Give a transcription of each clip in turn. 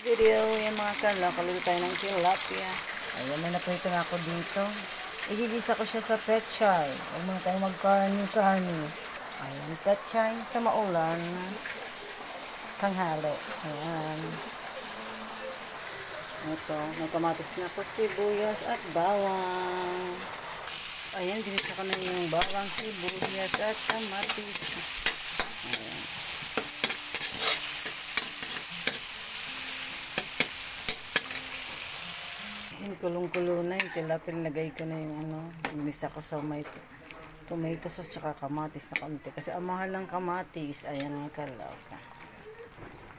Video yung mga kala, kaluto tayo ng tilapia. Ayan, may naprito na ako dito. Igigisa ko siya sa pechay. Huwag muna tayo mag-karni. Ayan, pechay sa maulan. Tanghali. Ayan. Ito, may kamatis na po, sibuyas at bawang. Ayan, ginisa ko na yung bawang, sibuyas at kamatis. Ayan. Ayan, kulong-kulo na yung tilapia. Nilagay ko na yung ginisa ko sa may tomato sauce tsaka kamatis na konti. Kasi ang mahal ng kamatis. Ayan ang kalaw.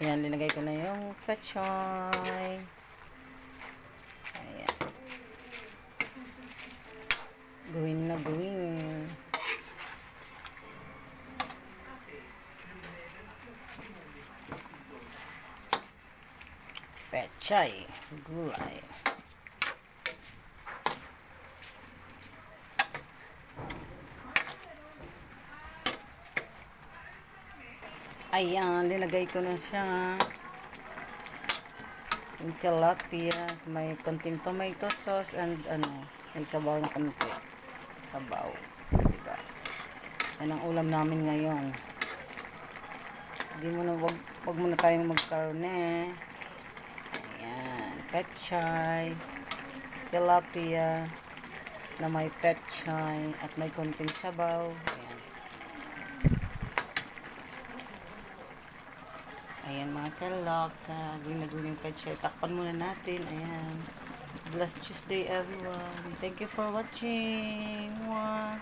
Ayan, linagay ko na yung pechay. Ayan. Green na green. Pechay. Gulay. Ayan, linagay ko na siya. Yung tilapia. May konting tomato sauce and may sabaw na konti. Sabaw. Diba? Yan ang ulam namin ngayon. Wag muna tayong magkarne. Ayan. Pechay. Tilapia. Na may pechay. At may konting sabaw. Ayan. Ayan mga kaloka. Guling pechay. Takpan muna natin. Ayan. Blessed Tuesday everyone. Thank you for watching. Mwah.